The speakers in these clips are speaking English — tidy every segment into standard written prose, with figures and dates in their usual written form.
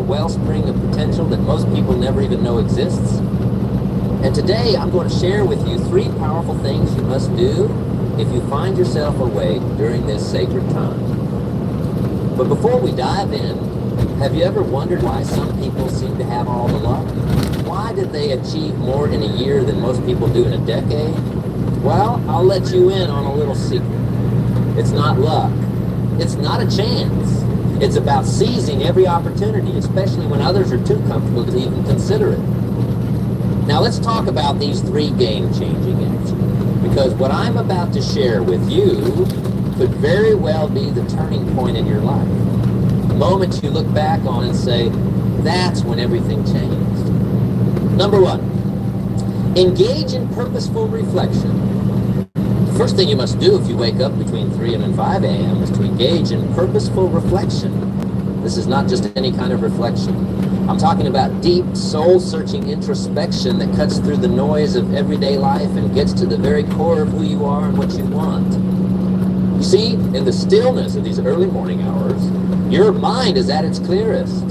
wellspring of potential that most people never even know exists? And today I'm going to share with you 3 powerful things you must do if you find yourself awake during this sacred time. But before we dive in, have you ever wondered why some people seem to have all the luck? Why did they achieve more in a year than most people do in a decade? Well, I'll let you in on a little secret. It's not luck. It's not a chance. It's about seizing every opportunity, especially when others are too comfortable to even consider it. Now let's talk about these 3 game-changing actions, because what I'm about to share with you could very well be the turning point in your life. The moment you look back on and say, that's when everything changed. Number 1, engage in purposeful reflection. The first thing you must do if you wake up between 3 and 5 a.m. is to engage in purposeful reflection. This is not just any kind of reflection. I'm talking about deep, soul-searching introspection that cuts through the noise of everyday life and gets to the very core of who you are and what you want. You see, in the stillness of these early morning hours, your mind is at its clearest.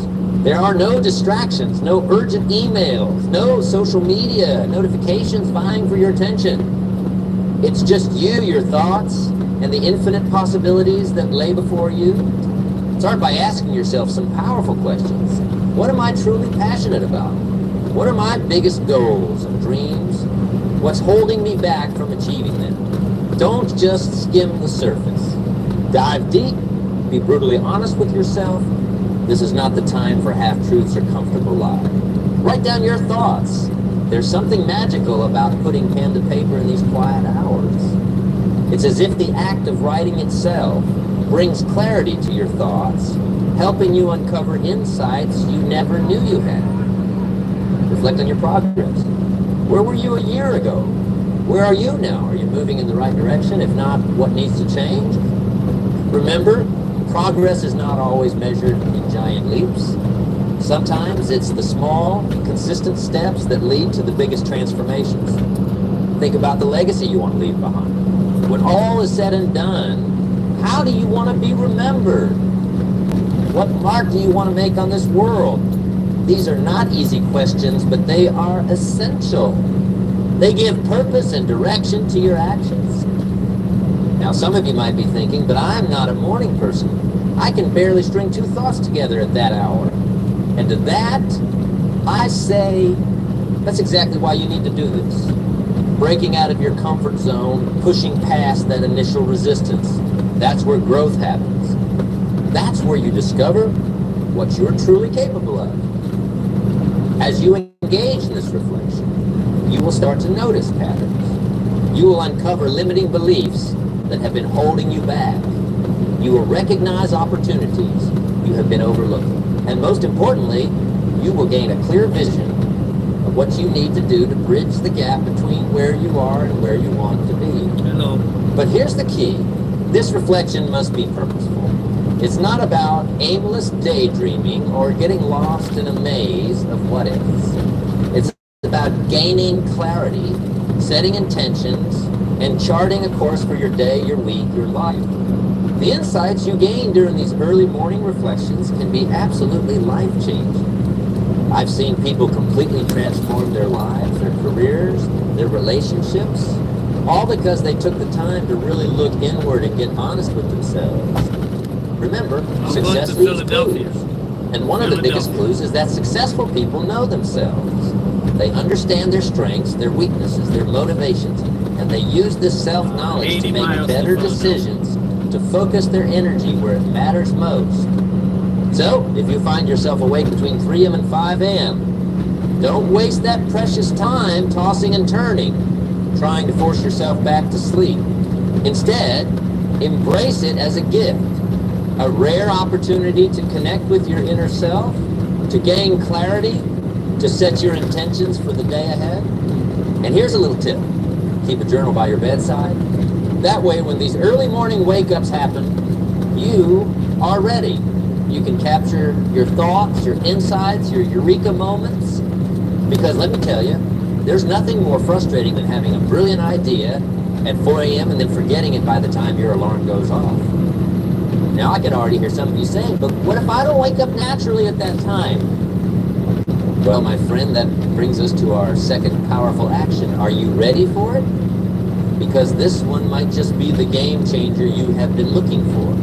There are no distractions, no urgent emails, no social media notifications vying for your attention. It's just you, your thoughts, and the infinite possibilities that lay before you. Start by asking yourself some powerful questions. What am I truly passionate about? What are my biggest goals and dreams? What's holding me back from achieving them? Don't just skim the surface. Dive deep. Be brutally honest with yourself. This is not the time for half-truths or comfortable lies. Write down your thoughts. There's something magical about putting pen to paper in these quiet hours. It's as if the act of writing itself brings clarity to your thoughts, helping you uncover insights you never knew you had. Reflect on your progress. Where were you a year ago? Where are you now? Are you moving in the right direction? If not, what needs to change? Remember, progress is not always measured in giant leaps. Sometimes it's the small, consistent steps that lead to the biggest transformations. Think about the legacy you want to leave behind. When all is said and done, how do you want to be remembered? What mark do you want to make on this world? These are not easy questions, but they are essential. They give purpose and direction to your actions. Now, some of you might be thinking, but I'm not a morning person. I can barely string 2 thoughts together at that hour. And to that, I say, that's exactly why you need to do this. Breaking out of your comfort zone, pushing past that initial resistance. That's where growth happens. That's where you discover what you're truly capable of. As you engage in this reflection, you will start to notice patterns. You will uncover limiting beliefs that have been holding you back. You will recognize opportunities you have been overlooking. And most importantly, you will gain a clear vision of what you need to do to bridge the gap between where you are and where you want to be. Hello. But here's the key. This reflection must be purposeful. It's not about aimless daydreaming or getting lost in a maze of what ifs. It's about gaining clarity, setting intentions, and charting a course for your day, your week, your life. The insights you gain during these early morning reflections can be absolutely life-changing. I've seen people completely transform their lives, their careers, their relationships, all because they took the time to really look inward and get honest with themselves. Remember, success leaves clues. And one of the biggest clues is that successful people know themselves. They understand their strengths, their weaknesses, their motivations, and they use this self-knowledge to make better decisions, to focus their energy where it matters most. So, if you find yourself awake between 3 a.m. and 5 a.m., don't waste that precious time tossing and turning, trying to force yourself back to sleep. Instead, embrace it as a gift, a rare opportunity to connect with your inner self, to gain clarity, to set your intentions for the day ahead. And here's a little tip. Keep a journal by your bedside. That way, when these early morning wake-ups happen, you are ready. You can capture your thoughts, your insights, your eureka moments. Because let me tell you, there's nothing more frustrating than having a brilliant idea at 4 a.m. and then forgetting it by the time your alarm goes off. Now I can already hear some of you saying, but what if I don't wake up naturally at that time? Well, my friend, that brings us to our second powerful action. Are you ready for it? Because this one might just be the game changer you have been looking for.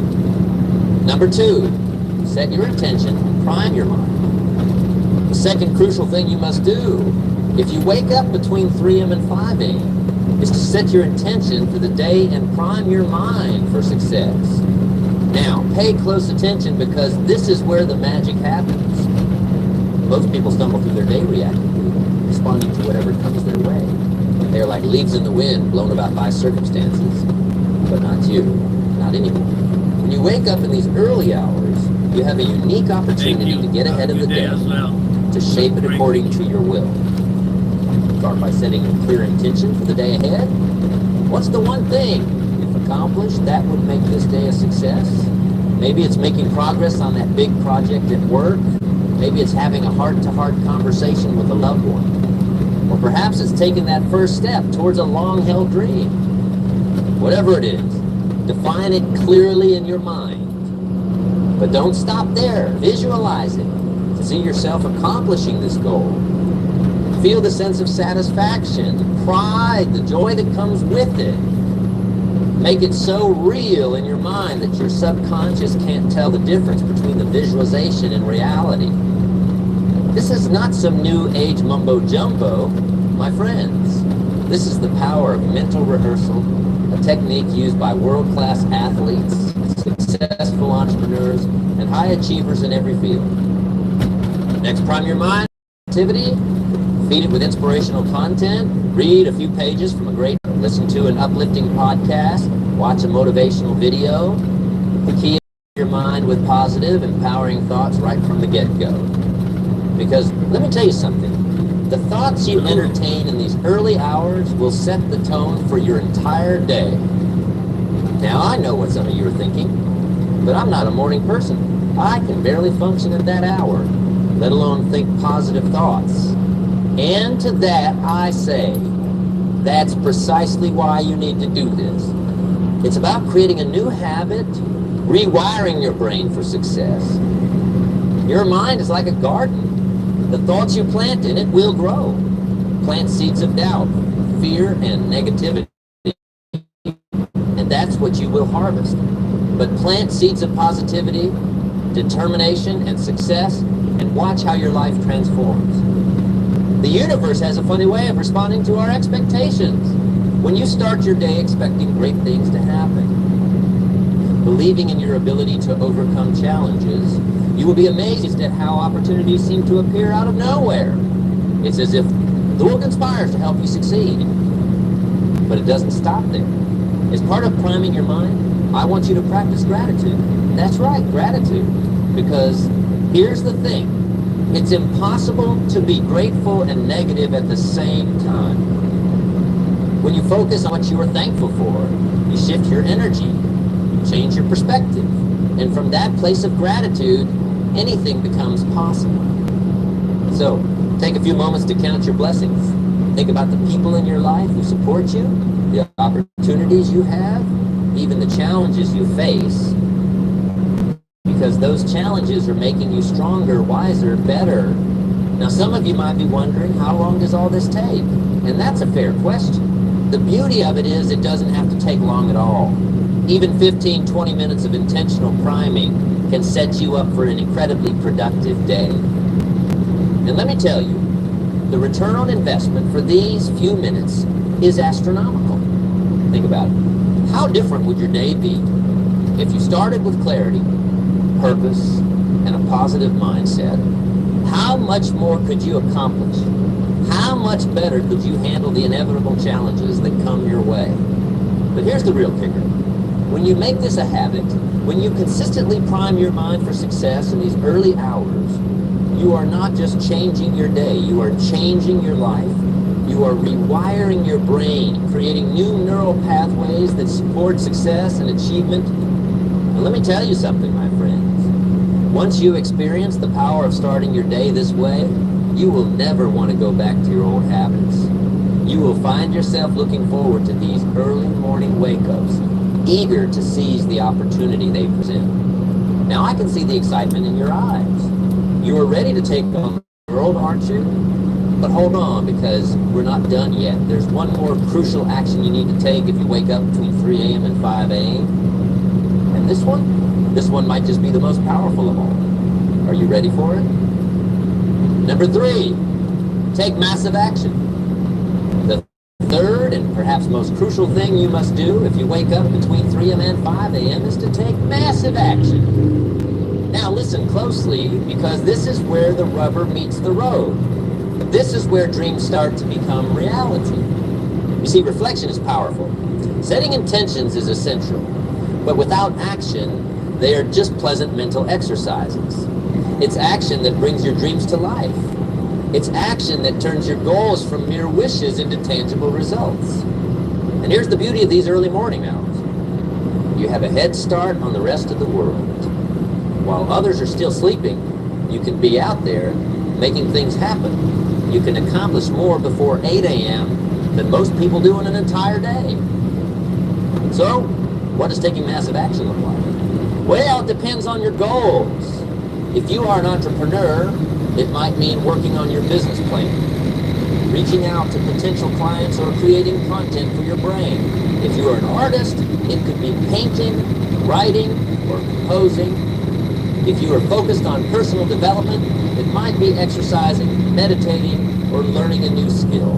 Number 2, set your intention and prime your mind. The second crucial thing you must do, if you wake up between 3 a.m. and 5 a.m., is to set your intention for the day and prime your mind for success. Now, pay close attention because this is where the magic happens. Most people stumble through their day reactively, responding to whatever comes their way. They are like leaves in the wind, blown about by circumstances. But not you, not anymore. When you wake up in these early hours, you have a unique opportunity to get ahead of the day, to shape it according to your will. Start by setting a clear intention for the day ahead. What's the one thing, if accomplished, that would make this day a success? Maybe it's making progress on that big project at work. Maybe it's having a heart-to-heart conversation with a loved one. Or perhaps it's taking that first step towards a long-held dream. Whatever it is, define it clearly in your mind. But don't stop there. Visualize it to see yourself accomplishing this goal. Feel the sense of satisfaction, the pride, the joy that comes with it. Make it so real in your mind that your subconscious can't tell the difference between the visualization and reality. This is not some new age mumbo-jumbo, my friends. This is the power of mental rehearsal, a technique used by world-class athletes, successful entrepreneurs, and high achievers in every field. Next, prime your mind activity. Feed it with inspirational content. Read a few pages from a great, listen to an uplifting podcast, watch a motivational video. Key your mind with positive, empowering thoughts right from the get-go. Because let me tell you something, the thoughts you entertain in these early hours will set the tone for your entire day. Now, I know what some of you are thinking, but I'm not a morning person. I can barely function at that hour, let alone think positive thoughts. And to that, I say, that's precisely why you need to do this. It's about creating a new habit, rewiring your brain for success. Your mind is like a garden. The thoughts you plant in it will grow. Plant seeds of doubt, fear, and negativity. And that's what you will harvest. But plant seeds of positivity, determination, and success, and watch how your life transforms. The universe has a funny way of responding to our expectations. When you start your day expecting great things to happen, believing in your ability to overcome challenges, you will be amazed at how opportunities seem to appear out of nowhere. It's as if the world conspires to help you succeed. But it doesn't stop there. As part of priming your mind, I want you to practice gratitude. That's right, gratitude. Because here's the thing. It's impossible to be grateful and negative at the same time. When you focus on what you are thankful for, you shift your energy, you change your perspective. And from that place of gratitude, anything becomes possible. So, take a few moments to count your blessings. Think about the people in your life who support you, the opportunities you have, even the challenges you face. Because those challenges are making you stronger, wiser, better. Now, some of you might be wondering, how long does all this take? And that's a fair question. The beauty of it is it doesn't have to take long at all. Even 15, 20 minutes of intentional priming can set you up for an incredibly productive day. And let me tell you, the return on investment for these few minutes is astronomical. Think about it. How different would your day be if you started with clarity, purpose, and a positive mindset? How much more could you accomplish? How much better could you handle the inevitable challenges that come your way? But here's the real kicker. When you make this a habit, when you consistently prime your mind for success in these early hours, you are not just changing your day, you are changing your life. You are rewiring your brain, creating new neural pathways that support success and achievement. And let me tell you something, my friends. Once you experience the power of starting your day this way, you will never want to go back to your old habits. You will find yourself looking forward to these early morning wake-ups, eager to seize the opportunity they present. Now I can see the excitement in your eyes. You are ready to take on the world, aren't you? But hold on, because we're not done yet. There's one more crucial action you need to take if you wake up between 3 a.m. and 5 a.m. And this one might just be the most powerful of all. Are you ready for it? Number 3, take massive action. The third and perhaps most crucial thing you must do if you wake up between 3 a.m. and 5 a.m. is to take massive action. Now listen closely, because this is where the rubber meets the road. This is where dreams start to become reality. You see, reflection is powerful. Setting intentions is essential. But without action, they are just pleasant mental exercises. It's action that brings your dreams to life. It's action that turns your goals from mere wishes into tangible results. And here's the beauty of these early morning hours. You have a head start on the rest of the world. While others are still sleeping, you can be out there making things happen. You can accomplish more before 8 a.m. than most people do in an entire day. So, what does taking massive action look like? Well, it depends on your goals. If you are an entrepreneur, it might mean working on your business plan, reaching out to potential clients, or creating content for your brain. If you are an artist, it could be painting, writing, or composing. If you are focused on personal development, it might be exercising, meditating, or learning a new skill.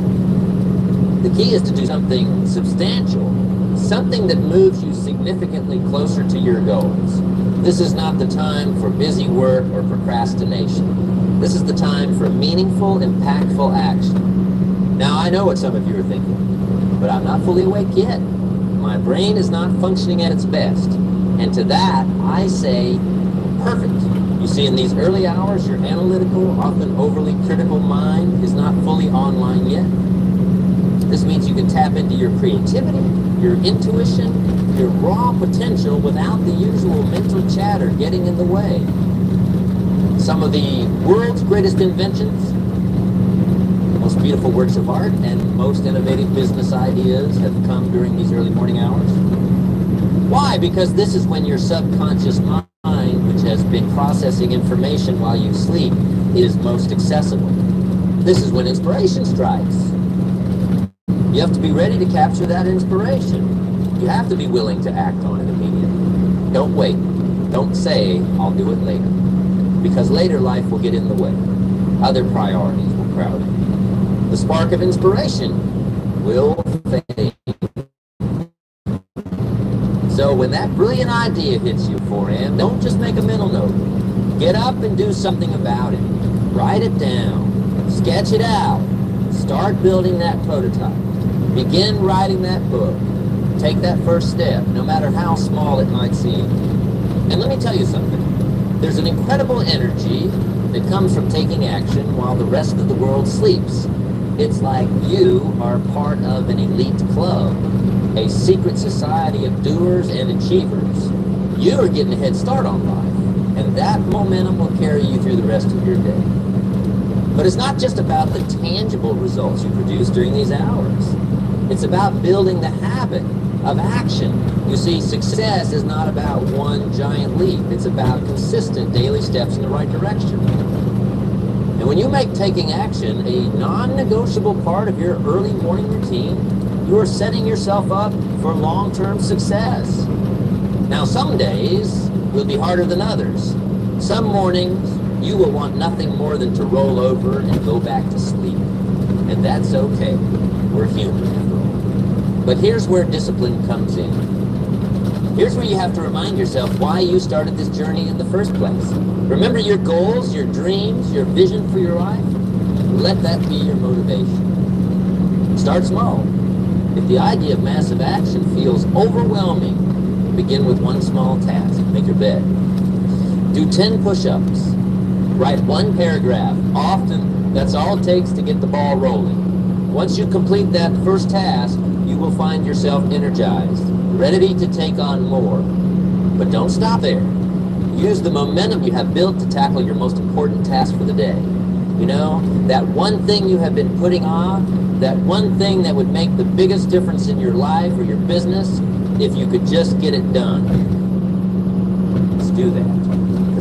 The key is to do something substantial, something that moves you significantly closer to your goals. This is not the time for busy work or procrastination. This is the time for meaningful, impactful action. Now, I know what some of you are thinking, but I'm not fully awake yet. My brain is not functioning at its best. And to that, I say, perfect. You see, in these early hours, your analytical, often overly critical mind is not fully online yet. This means you can tap into your creativity, your intuition, your raw potential without the usual mental chatter getting in the way. Some of the world's greatest inventions, most beautiful works of art, and most innovative business ideas have come during these early morning hours. Why? Because this is when your subconscious mind, which has been processing information while you sleep, is most accessible. This is when inspiration strikes. You have to be ready to capture that inspiration. You have to be willing to act on it immediately. Don't wait. Don't say, I'll do it later. Because later life will get in the way. Other priorities will crowd in. The spark of inspiration will fade. So when that brilliant idea hits you, 4 a.m., don't just make a mental note. Get up and do something about it. Write it down. Sketch it out. Start building that prototype. Begin writing that book. Take that first step, no matter how small it might seem. And let me tell you something. There's an incredible energy that comes from taking action while the rest of the world sleeps. It's like you are part of an elite club, a secret society of doers and achievers. You are getting a head start on life, and that momentum will carry you through the rest of your day. But it's not just about the tangible results you produce during these hours. It's about building the habit of action. You see, success is not about one giant leap. It's about consistent daily steps in the right direction. And when you make taking action a non-negotiable part of your early morning routine, you are setting yourself up for long-term success. Now, some days will be harder than others. Some mornings, you will want nothing more than to roll over and go back to sleep. And that's okay. We're human after all. But here's where discipline comes in. Here's where you have to remind yourself why you started this journey in the first place. Remember your goals, your dreams, your vision for your life? Let that be your motivation. Start small. If the idea of massive action feels overwhelming, begin with one small task. Make your bed. Do 10 push-ups. Write one paragraph. Often, that's all it takes to get the ball rolling. Once you complete that first task, you will find yourself energized, ready to take on more. But don't stop there. Use the momentum you have built to tackle your most important task for the day. You know, that one thing you have been putting off, that one thing that would make the biggest difference in your life or your business, if you could just get it done. Let's do that.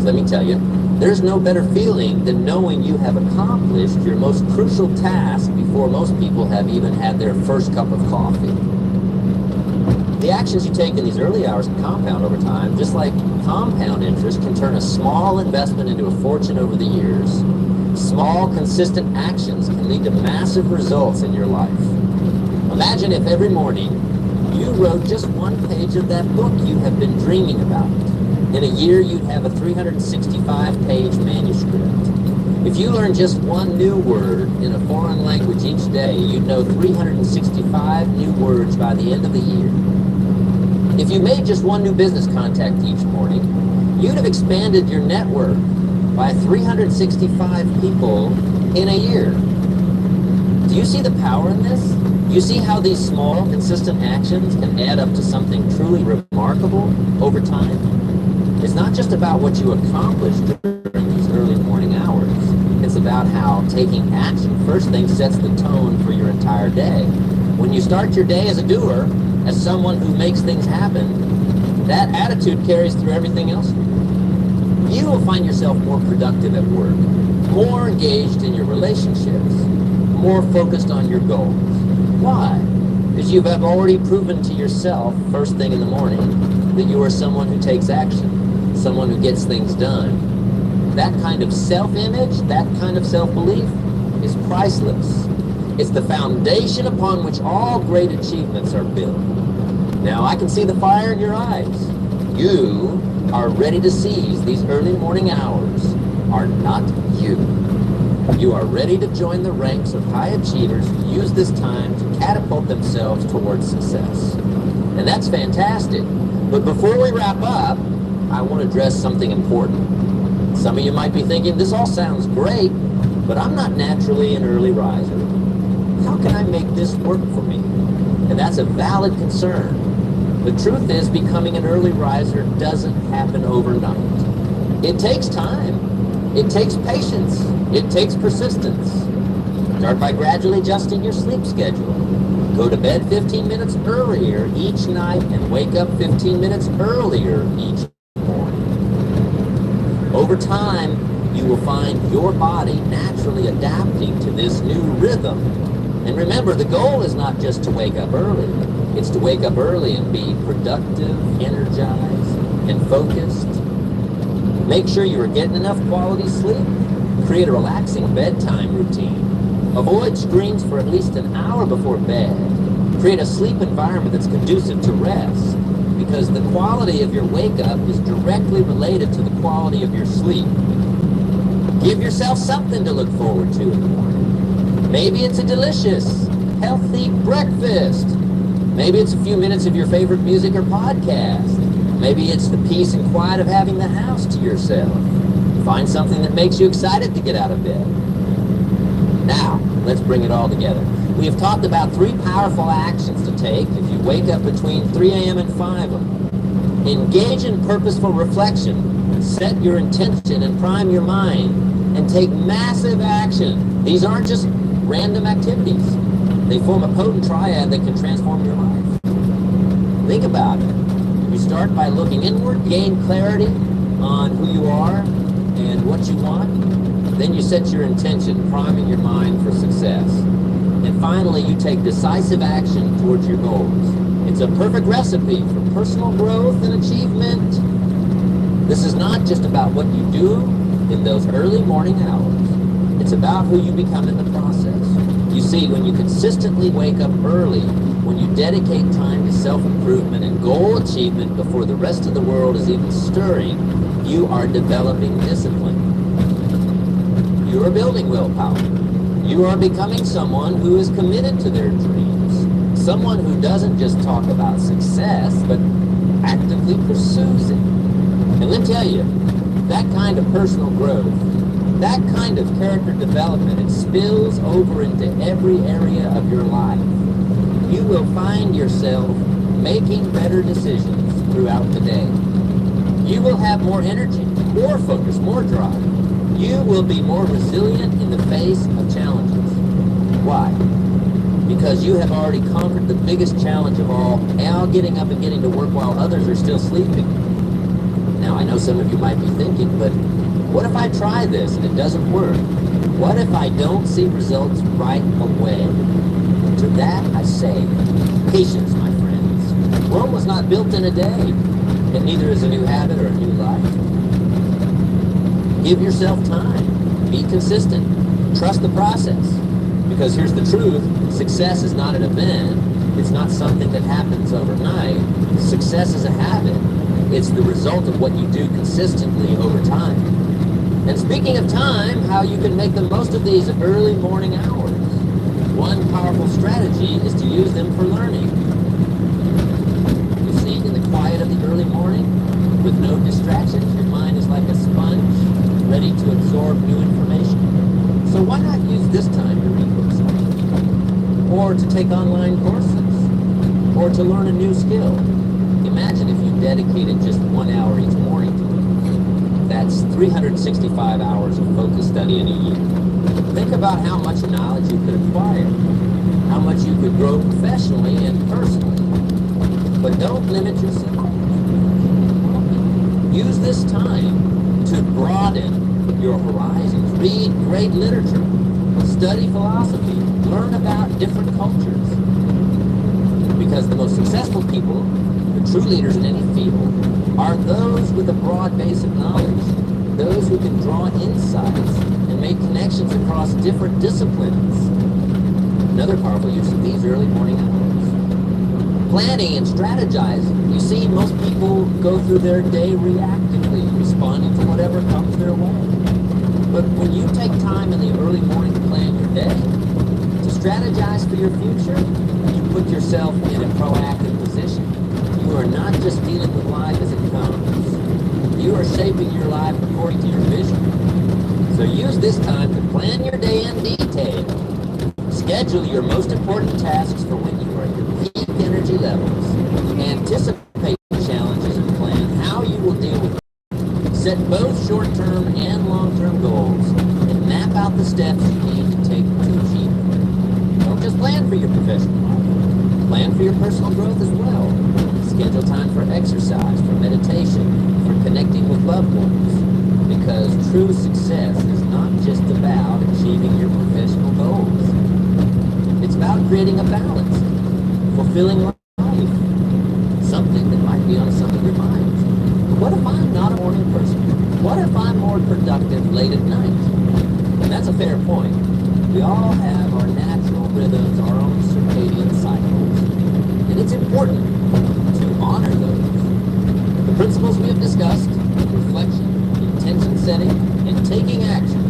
Because let me tell you, there's no better feeling than knowing you have accomplished your most crucial task before most people have even had their first cup of coffee. The actions you take in these early hours can compound over time, just like compound interest can turn a small investment into a fortune over the years. Small, consistent actions can lead to massive results in your life. Imagine if every morning you wrote just one page of that book you have been dreaming about. In a year, you'd have a 365-page manuscript. If you learned just one new word in a foreign language each day, you'd know 365 new words by the end of the year. If you made just one new business contact each morning, you'd have expanded your network by 365 people in a year. Do you see the power in this? Do you see how these small, consistent actions can add up to something truly remarkable over time? It's not just about what you accomplish during these early morning hours. It's about how taking action first thing sets the tone for your entire day. When you start your day as a doer, as someone who makes things happen, that attitude carries through everything else you do. You will find yourself more productive at work, more engaged in your relationships, more focused on your goals. Why? Because you have already proven to yourself first thing in the morning that you are someone who takes action, someone who gets things done. That kind of self-image, that kind of self-belief is priceless. It's the foundation upon which all great achievements are built. Now, I can see the fire in your eyes. You are ready to seize these early morning hours, are not you. You are ready to join the ranks of high achievers who use this time to catapult themselves towards success. And that's fantastic. But before we wrap up, I want to address something important. Some of you might be thinking, this all sounds great, but I'm not naturally an early riser. How can I make this work for me? And that's a valid concern. The truth is, becoming an early riser doesn't happen overnight. It takes time. It takes patience. It takes persistence. Start by gradually adjusting your sleep schedule. Go to bed 15 minutes earlier each night and wake up 15 minutes earlier each morning. Over time, you will find your body naturally adapting to this new rhythm. And remember, the goal is not just to wake up early. It's to wake up early and be productive, energized, and focused. Make sure you are getting enough quality sleep. Create a relaxing bedtime routine. Avoid screens for at least an hour before bed. Create a sleep environment that's conducive to rest, because the quality of your wake-up is directly related to the quality of your sleep. Give yourself something to look forward to in the morning. Maybe it's a delicious, healthy breakfast. Maybe it's a few minutes of your favorite music or podcast. Maybe it's the peace and quiet of having the house to yourself. Find something that makes you excited to get out of bed. Now, let's bring it all together. We have talked about 3 powerful actions to take if you wake up between 3 a.m. and 5 a.m. Engage in purposeful reflection. Set your intention and prime your mind. And take massive action. These aren't just random activities. They form a potent triad that can transform your life. Think about it. You start by looking inward, gain clarity on who you are and what you want. Then you set your intention, priming your mind for success. And finally, you take decisive action towards your goals. It's a perfect recipe for personal growth and achievement. This is not just about what you do in those early morning hours. It's about who you become in the process. You see, when you consistently wake up early, when you dedicate time to self-improvement and goal achievement before the rest of the world is even stirring, you are developing discipline. You are building willpower. You are becoming someone who is committed to their dreams. Someone who doesn't just talk about success, but actively pursues it. And let me tell you, that kind of personal growth, that kind of character development, it spills over into every area of your life. You will find yourself making better decisions throughout the day. You will have more energy, more focus, more drive. You will be more resilient in the face of challenges. Why? Because you have already conquered the biggest challenge of all, getting up and getting to work while others are still sleeping. Now, Now, I know some of you might be thinking, but what if I try this and it doesn't work? What if I don't see results right away? To that I say, patience, my friends. Rome was not built in a day, and neither is a new habit or a new life. Give yourself time. Be consistent. Trust the process. Because here's the truth, success is not an event. It's not something that happens overnight. Success is a habit. It's the result of what you do consistently over time. And speaking of time, how you can make the most of these early morning hours. One powerful strategy is to use them for learning. You see, in the quiet of the early morning, with no distractions, your mind is like a sponge, ready to absorb new information. So why not use this time to read books, or to take online courses, or to learn a new skill? Imagine if you dedicated just 1 hour each morning to it. That's 365 hours of focused study in a year. Think about how much knowledge you could acquire, how much you could grow professionally and personally. But don't limit yourself. Use this time to broaden your horizons. Read great literature, study philosophy, learn about different cultures. Because the most successful people, the true leaders in any field, are those with a broad base of knowledge, those who can draw insights and make connections across different disciplines. Another powerful use of these early morning hours. Planning and strategizing. You see, most people go through their day reactively, responding to whatever comes their way. But when you take time in the early morning to plan your day, to strategize for your future, you put yourself in a proactive position. You are not just dealing with life as it comes. You are shaping your life according to your vision. So use this time to plan your day in detail. Schedule your most important tasks for when you are at your peak energy levels. Anticipate challenges and plan how you will deal with them. Set both short-term and long-term goals and map out the steps you need to take to achieve them. Don't just plan for your professional life. Plan for your personal growth as well. Schedule time for exercise, for meditation, for connecting with loved ones. Because true success is not just about achieving your professional goals. It's about creating a balanced, fulfilling life. Something that might be on some of your minds. What if I'm not a morning person? What if I'm more productive late at night? And that's a fair point. We all have our natural rhythms, our own circadian cycles. And it's important to honor those. The principles we have discussed, reflection, intention setting, and taking action,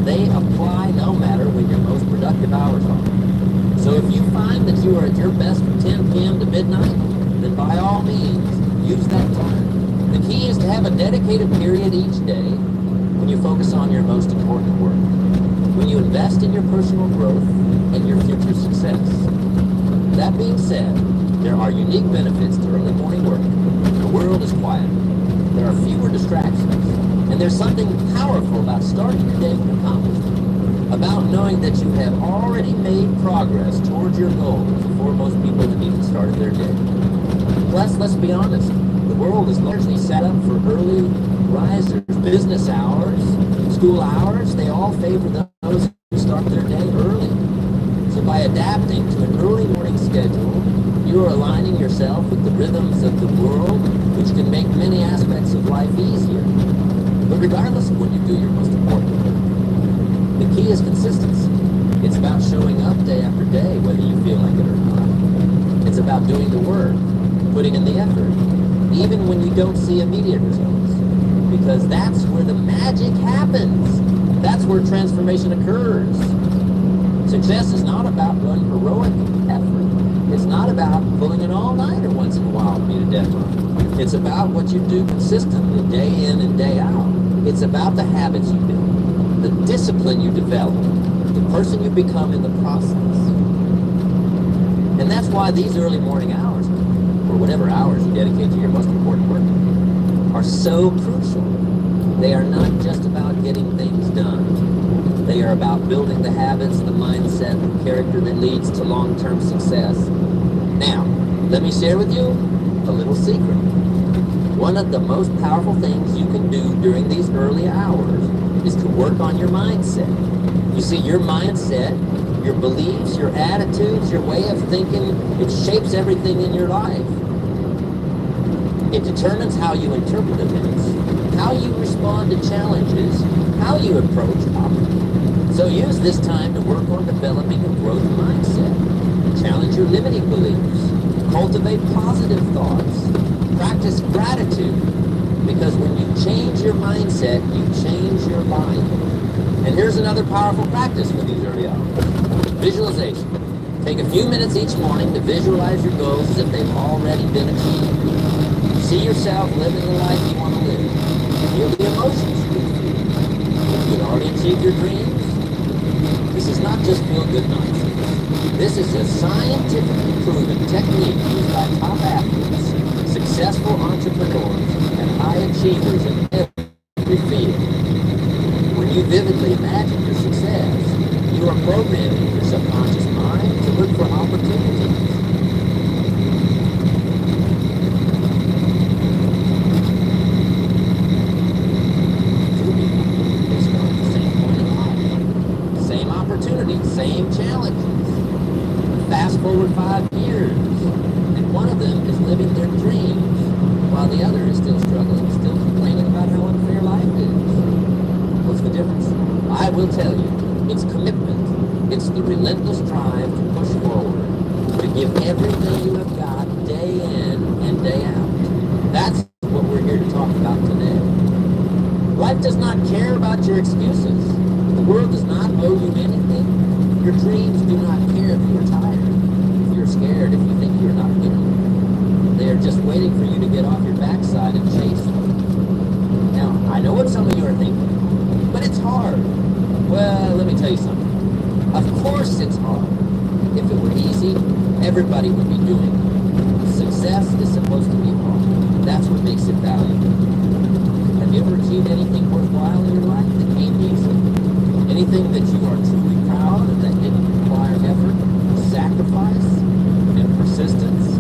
they apply no matter when your most productive hours are. So if you find that you are at your best from 10 p.m. to midnight, then by all means, use that time. The key is to have a dedicated period each day when you focus on your most important work, when you invest in your personal growth and your future success. That being said, there are unique benefits to early morning work. The world is quiet. There are fewer distractions. And there's something powerful about starting your day with accomplishment, about knowing that you have already made progress towards your goals before most people have even started their day. Plus, let's be honest, the world is largely set up for early risers. Business hours, school hours, they all favor those who start their day early. So by adapting to an early morning schedule, you are aligning yourself with the rhythms of the world, which can make many aspects of life easier. But regardless of when you do your most important work, the key is consistency. It's about showing up day after day, whether you feel like it or not. It's about doing the work, putting in the effort, even when you don't see immediate results. Because that's where the magic happens. That's where transformation occurs. Success is not about one heroic effort. It's not about pulling an all-nighter once in a while to beat a deadline. It's about what you do consistently, day in and day out. It's about the habits you build, the discipline you develop, the person you become in the process. And that's why these early morning hours, or whatever hours you dedicate to your most important work, are so crucial. They are not just about getting things done. They are about building the habits, the mindset, the character that leads to long-term success. Now, let me share with you a little secret. One of the most powerful things you can do during these early hours is to work on your mindset. You see, your mindset, your beliefs, your attitudes, your way of thinking, it shapes everything in your life. It determines how you interpret events, how you respond to challenges, how you approach opportunities. So use this time to work on developing a growth mindset. Challenge your limiting beliefs. Cultivate positive thoughts. Practice gratitude. Because when you change your mindset, you change your life. And here's another powerful practice for these early hours. Visualization. Take a few minutes each morning to visualize your goals as if they've already been achieved. See yourself living the life you want to live. Feel the emotions you feel. If you've already achieved your dreams, this is not just feel-good nonsense. This is a scientifically proven technique used by top athletes, successful entrepreneurs, and high achievers in every field. When you vividly imagine your success, you are programming your subconscious mind to look for opportunities. Same challenges. Fast forward 5 years, and one of them is living their dreams, while the other is still struggling, still complaining about how unfair life is. What's the difference? I will tell you, it's commitment. It's the relentless drive to push forward, to give everything you have got day in and day out. That's what we're here to talk about today. Life does not care about your excuses. The world does not owe you anything. Your dreams do not care if you're tired, if you're scared, if you think you're not good enough. They are just waiting for you to get off your backside and chase them. Now, I know what some of you are thinking, but it's hard. Well, let me tell you something. Of course it's hard. If it were easy, everybody would be doing it. Success is supposed to be hard. That's what makes it valuable. Have you ever achieved anything worthwhile in your life that came easy? Anything that you are truly proud of that didn't require effort, sacrifice, and persistence?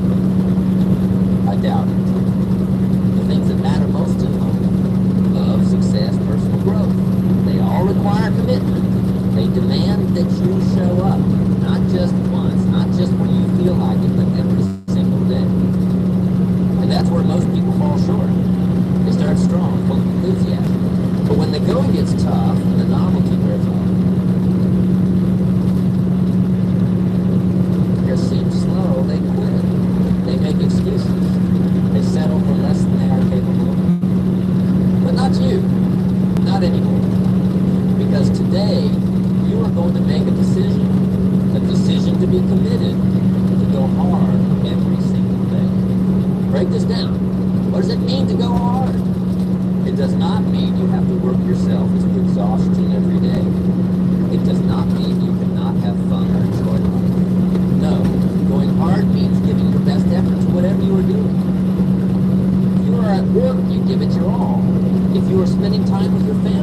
I doubt it. The things that matter most in life, love, success, personal growth, they all require commitment. They demand that you show up, not just once, not just when you feel like it, but every single day. And that's where most people fall short. They start strong, full of enthusiasm. But when the going gets tough, the novelty wears off. It just seems slow, they quit. They make excuses. They settle for less than they are capable of. But not you. Not anymore. Because today, you are going to make a decision to be committed, to go hard every single day. Break this down. What does it mean to go hard? It does not mean you have to work yourself to exhaustion every day. It does not mean you cannot have fun or enjoy life. No, going hard means giving your best effort to whatever you are doing. If you are at work, you give it your all. If you are spending time with your family,